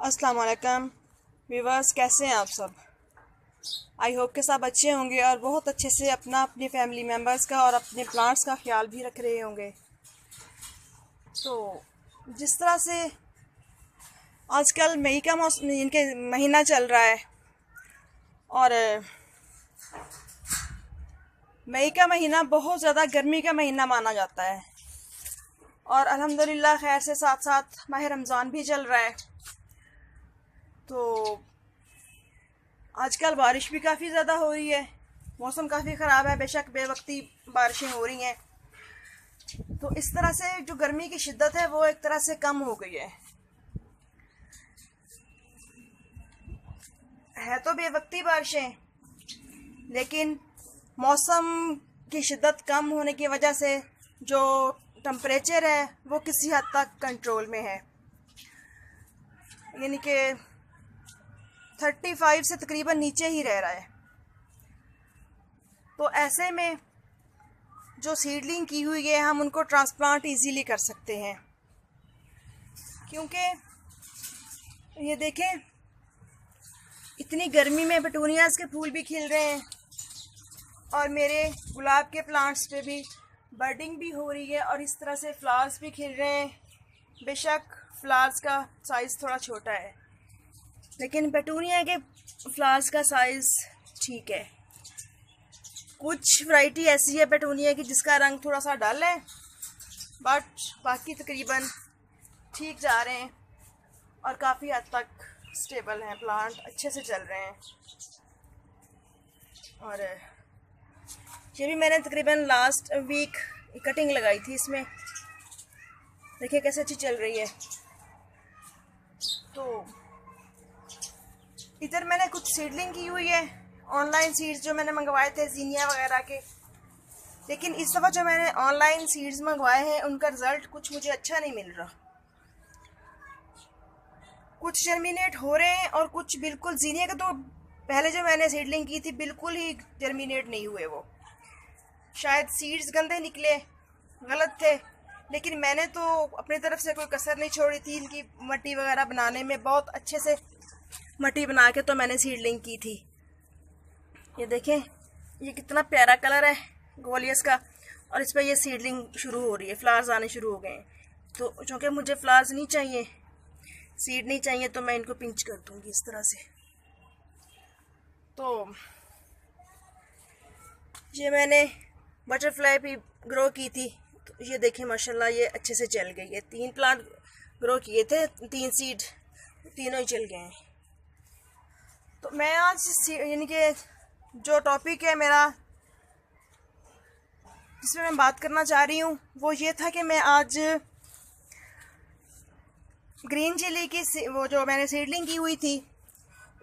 अस्सलाम वालेकुम व्यूवर्स, कैसे हैं आप सब। आई होप के सब अच्छे होंगे और बहुत अच्छे से अपनी फैमिली मेम्बर्स का और अपने प्लांट्स का ख्याल भी रख रहे होंगे। तो जिस तरह से आजकल मई का मौसम इनके महीना चल रहा है और मई का महीना बहुत ज़्यादा गर्मी का महीना माना जाता है और अल्हम्दुलिल्लाह खैर से साथ साथ माह रमज़ान भी चल रहा है। तो आजकल बारिश भी काफ़ी ज़्यादा हो रही है, मौसम काफ़ी ख़राब है, बेशक बेवक्ती बारिशें हो रही हैं। तो इस तरह से जो गर्मी की शिद्दत है वो एक तरह से कम हो गई है तो बेवक्ती बारिशें, लेकिन मौसम की शिद्दत कम होने की वजह से जो टेम्परेचर है वो किसी हद तक कंट्रोल में है, यानी कि 35 से तकरीबन नीचे ही रह रहा है। तो ऐसे में जो सीडलिंग की हुई है हम उनको ट्रांसप्लांट इजीली कर सकते हैं, क्योंकि ये देखें इतनी गर्मी में पेटूनियाज के फूल भी खिल रहे हैं और मेरे गुलाब के प्लांट्स पे भी बर्डिंग भी हो रही है और इस तरह से फ्लावर्स भी खिल रहे हैं। बेशक फ्लावर्स का साइज़ थोड़ा छोटा है, लेकिन पेटूनिया के फ्लावर्स का साइज़ ठीक है। कुछ वैरायटी ऐसी है पेटूनिया की जिसका रंग थोड़ा सा डल है, बट बाकी तकरीबन ठीक जा रहे हैं और काफ़ी हद तक स्टेबल हैं, प्लांट अच्छे से चल रहे हैं। और ये भी मैंने तकरीबन लास्ट वीक कटिंग लगाई थी, इसमें देखिए कैसे अच्छी चल रही है। तो इधर मैंने कुछ सीडलिंग की हुई है, ऑनलाइन सीड्स जो मैंने मंगवाए थे जीनिया वगैरह के, लेकिन इस दफ़ा जो मैंने ऑनलाइन सीड्स मंगवाए हैं उनका रिज़ल्ट कुछ मुझे अच्छा नहीं मिल रहा। कुछ जर्मिनेट हो रहे हैं और कुछ बिल्कुल जीनिया का तो पहले जो मैंने सीडलिंग की थी बिल्कुल ही जर्मिनेट नहीं हुए। वो शायद सीड्स गंदे निकले, गलत थे, लेकिन मैंने तो अपनी तरफ से कोई कसर नहीं छोड़ी थी। इनकी मट्टी वगैरह बनाने में बहुत अच्छे से मट्टी बना के तो मैंने सीडलिंग की थी। ये देखें ये कितना प्यारा कलर है गोलियस का, और इस पर ये सीडलिंग शुरू हो रही है, फ्लावर्स आने शुरू हो गए हैं। तो चूँकि मुझे फ्लावर्स नहीं चाहिए, सीड नहीं चाहिए, तो मैं इनको पिंच कर दूँगी इस तरह से। तो ये मैंने बटरफ्लाई भी ग्रो की थी, तो ये देखें माशाल्लाह ये अच्छे से चल गई है। 3 प्लांट ग्रो किए थे, 3 सीड, तीनों ही चल गए हैं। तो मैं आज यानी कि जो टॉपिक है मेरा जिसमें मैं बात करना चाह रही हूँ वो ये था कि मैं आज ग्रीन चिली की वो जो मैंने सीडलिंग की हुई थी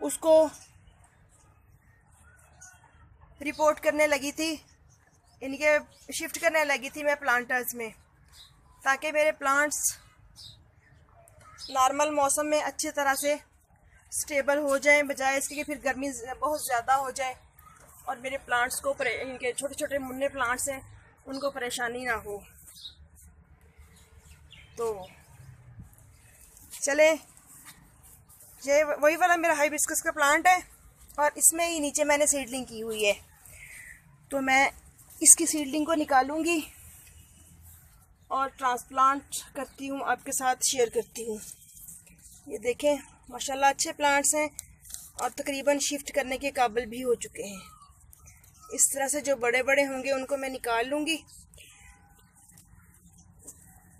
उसको रिपोर्ट करने लगी थी, इनके शिफ्ट करने लगी थी मैं प्लांटर्स में, ताकि मेरे प्लांट्स नॉर्मल मौसम में अच्छी तरह से स्टेबल हो जाएं, बजाय इसके कि फिर गर्मी बहुत ज़्यादा हो जाए और मेरे प्लांट्स को इनके छोटे छोटे मुन्ने प्लांट्स हैं उनको परेशानी ना हो। तो चले, ये वही वाला मेरा हाइबिस्कस का प्लांट है और इसमें ही नीचे मैंने सीडलिंग की हुई है। तो मैं इसकी सीडलिंग को निकालूंगी और ट्रांसप्लांट करती हूँ, आपके साथ शेयर करती हूँ। ये देखें माशाल्लाह अच्छे प्लांट्स हैं और तकरीबन शिफ्ट करने के काबिल भी हो चुके हैं। इस तरह से जो बड़े बड़े होंगे उनको मैं निकाल लूँगी।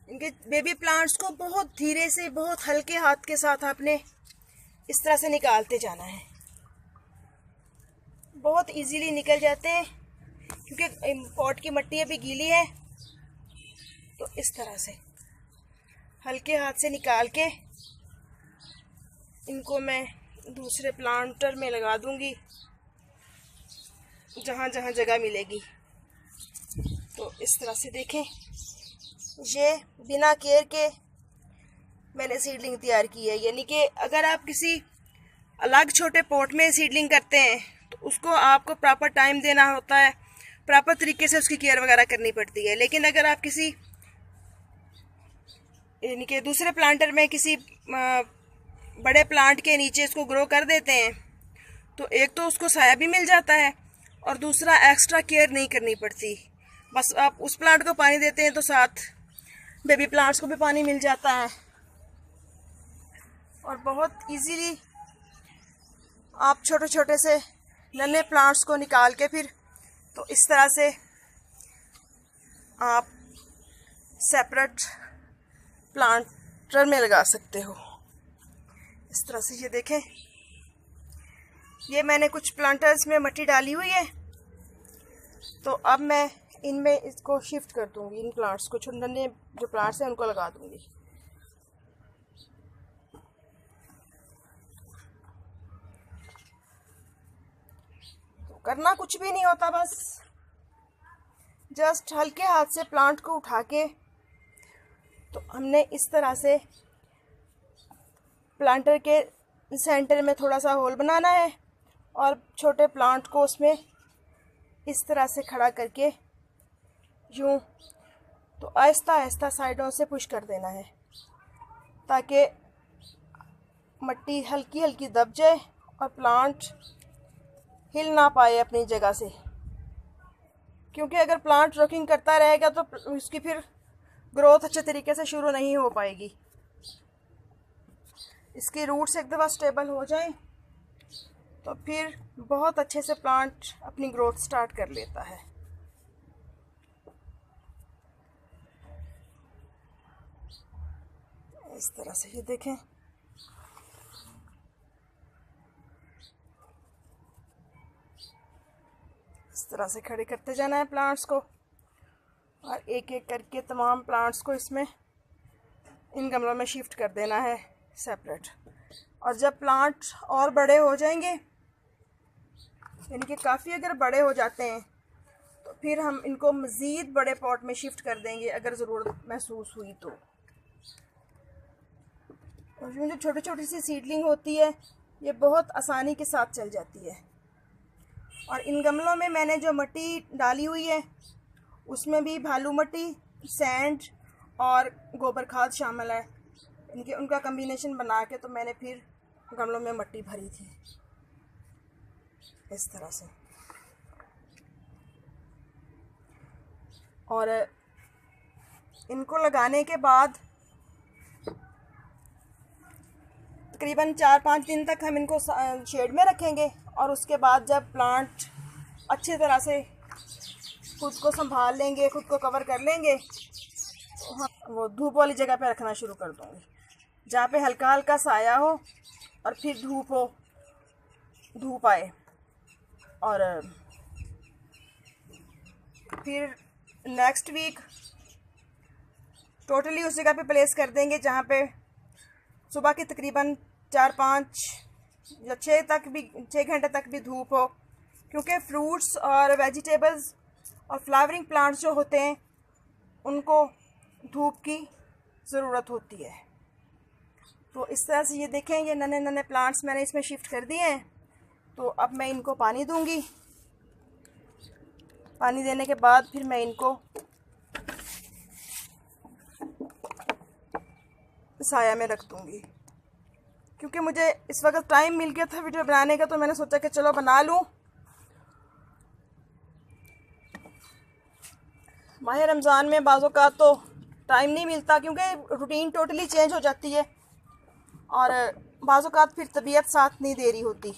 इनके बेबी प्लांट्स को बहुत धीरे से, बहुत हल्के हाथ के साथ आपने इस तरह से निकालते जाना है, बहुत इजीली निकल जाते हैं क्योंकि पॉट की मिट्टी अभी गीली है। तो इस तरह से हल्के हाथ से निकाल के इनको मैं दूसरे प्लांटर में लगा दूंगी जहाँ जहाँ जगह मिलेगी। तो इस तरह से देखें ये बिना केयर के मैंने सीडलिंग तैयार की है, यानी कि अगर आप किसी अलग छोटे पॉट में सीडलिंग करते हैं तो उसको आपको प्रॉपर टाइम देना होता है, प्रॉपर तरीके से उसकी केयर वगैरह करनी पड़ती है। लेकिन अगर आप किसी यानी कि दूसरे प्लांटर में किसी बड़े प्लांट के नीचे इसको ग्रो कर देते हैं तो एक तो उसको साया भी मिल जाता है और दूसरा एक्स्ट्रा केयर नहीं करनी पड़ती। बस आप उस प्लांट को पानी देते हैं तो साथ बेबी प्लांट्स को भी पानी मिल जाता है और बहुत इजीली आप छोटे छोटे से नन्हे प्लांट्स को निकाल के फिर तो इस तरह से आप सेपरेट प्लांटर में लगा सकते हो। इस तरह से ये देखें, ये मैंने कुछ प्लांटर्स में मिट्टी डाली हुई है तो अब मैं इनमें इसको शिफ्ट कर दूंगी। इन प्लांट्स को, छोटे नन्हे जो प्लांट्स हैं उनको लगा दूंगी। तो करना कुछ भी नहीं होता, बस जस्ट हल्के हाथ से प्लांट को उठा के तो हमने इस तरह से प्लांटर के सेंटर में थोड़ा सा होल बनाना है और छोटे प्लांट को उसमें इस तरह से खड़ा करके यूं तो आहिस्ता आहिस्ता साइडों से पुश कर देना है ताकि मिट्टी हल्की हल्की दब जाए और प्लांट हिल ना पाए अपनी जगह से, क्योंकि अगर प्लांट रॉकिंग करता रहेगा तो उसकी फिर ग्रोथ अच्छे तरीके से शुरू नहीं हो पाएगी। इसकी रूट्स एक दफ़ा स्टेबल हो जाएं तो फिर बहुत अच्छे से प्लांट अपनी ग्रोथ स्टार्ट कर लेता है। इस तरह से ये देखें, इस तरह से खड़े करते जाना है प्लांट्स को और एक एक करके तमाम प्लांट्स को इसमें इन गमलों में शिफ्ट कर देना है सेपरेट। और जब प्लांट और बड़े हो जाएंगे, यानी कि काफ़ी अगर बड़े हो जाते हैं तो फिर हम इनको मज़ीद बड़े पॉट में शिफ्ट कर देंगे अगर ज़रूरत महसूस हुई तो। और जो छोटी छोटी सी सीडलिंग होती है ये बहुत आसानी के साथ चल जाती है। और इन गमलों में मैंने जो मिट्टी डाली हुई है उसमें भी भालू मिट्टी, सैंड और गोबर खाद शामिल है। इनके उनका कम्बिनेशन बना के तो मैंने फिर गमलों में मिट्टी भरी थी इस तरह से। और इनको लगाने के बाद तकरीबन 4-5 दिन तक हम इनको शेड में रखेंगे और उसके बाद जब प्लांट अच्छी तरह से खुद को संभाल लेंगे, खुद को कवर कर लेंगे, तो वो धूप वाली जगह पे रखना शुरू कर दूँगी जहाँ पे हल्का हल्का साया हो और फिर धूप आए। और फिर नेक्स्ट वीक टोटली उस जगह पे प्लेस कर देंगे जहाँ पे सुबह की तकरीबन 4-5 या 6 घंटे तक भी धूप हो, क्योंकि फ्रूट्स और वेजिटेबल्स और फ्लावरिंग प्लांट्स जो होते हैं उनको धूप की ज़रूरत होती है। तो इस तरह से ये देखें, ये नन्हे नन्हे प्लांट्स मैंने इसमें शिफ्ट कर दिए हैं। तो अब मैं इनको पानी दूंगी। पानी देने के बाद फिर मैं इनको साया में रख दूंगी, क्योंकि मुझे इस वक्त टाइम मिल गया था वीडियो बनाने का तो मैंने सोचा कि चलो बना लूँ। माह रमज़ान में बाज़ औक़ात तो टाइम नहीं मिलता क्योंकि रूटीन टोटली चेंज हो जाती है और बाज़ औक़ात फिर तबीयत साथ नहीं दे रही होती।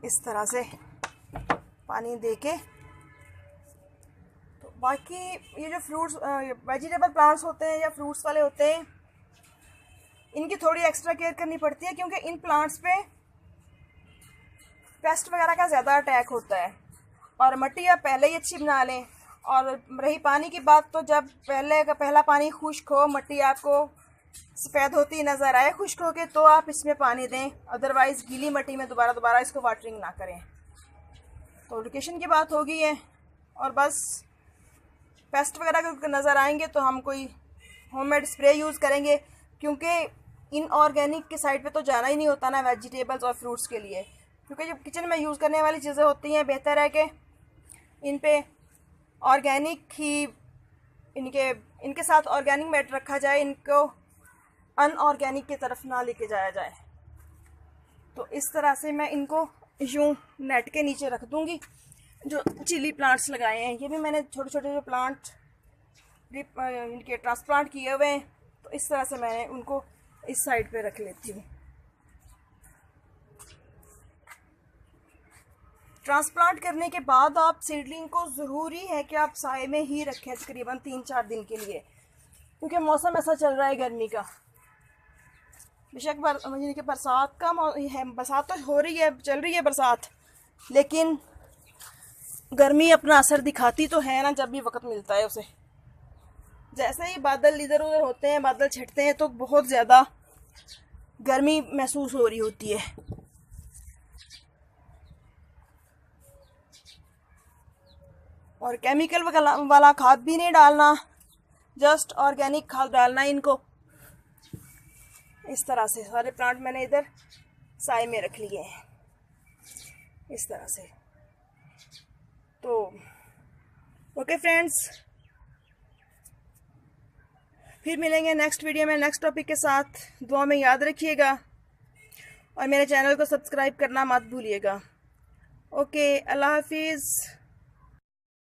इस तरह से पानी दे के तो बाकी ये जो फ्रूट्स वेजिटेबल प्लांट्स होते हैं या फ्रूट्स वाले होते हैं, इनकी थोड़ी एक्स्ट्रा केयर करनी पड़ती है क्योंकि इन प्लांट्स पे पेस्ट वगैरह का ज़्यादा अटैक होता है। और मिट्टी आप पहले ही अच्छी बना लें। और रही पानी की बात, तो जब पहला पानी खुश्क हो, मिट्टी आपको सफ़ेद होती नज़र आए खुश्क हो के, तो आप इसमें पानी दें। अदरवाइज़ गीली मिट्टी में दोबारा इसको वाटरिंग ना करें। तो लोकेशन की बात हो गई है। और बस पेस्ट वगैरह के नज़र आएंगे तो हम कोई होममेड स्प्रे यूज़ करेंगे, क्योंकि इनऑर्गेनिक के साइड पे तो जाना ही नहीं होता ना वेजिटेबल्स और फ्रूट्स के लिए। क्योंकि जब किचन में यूज़ करने वाली चीज़ें होती हैं, बेहतर है कि इन पे ऑर्गेनिक ही इनके इनके साथ ऑर्गेनिक मैटर रखा जाए, इनको अनऑर्गेनिक की तरफ ना लेके जाया जाए। तो इस तरह से मैं इनको यूं नेट के नीचे रख दूंगी। जो चिली प्लांट्स लगाए हैं, ये भी मैंने छोटे छोटे जो प्लांट इनके ट्रांसप्लांट किए हुए हैं, तो इस तरह से मैंने उनको इस साइड पे रख लेती हूँ। ट्रांसप्लांट करने के बाद आप सीडलिंग को ज़रूरी है कि आप साए में ही रखें तकरीबन 3-4 दिन के लिए, क्योंकि मौसम ऐसा चल रहा है गर्मी का। बेशक बरसात का है, बरसात तो हो रही है, चल रही है बरसात, लेकिन गर्मी अपना असर दिखाती तो है ना जब भी वक्त मिलता है उसे। जैसे ही बादल इधर उधर होते हैं, बादल छिटते हैं, तो बहुत ज़्यादा गर्मी महसूस हो रही होती है। और केमिकल वाला खाद भी नहीं डालना, जस्ट ऑर्गेनिक खाद डालना इनको। इस तरह से सारे प्लांट मैंने इधर साए में रख लिए हैं, इस तरह से। तो ओके फ्रेंड्स, फिर मिलेंगे नेक्स्ट वीडियो में नेक्स्ट टॉपिक के साथ। दुआ में याद रखिएगा और मेरे चैनल को सब्सक्राइब करना मत भूलिएगा। ओके, अल्लाह हाफिज़।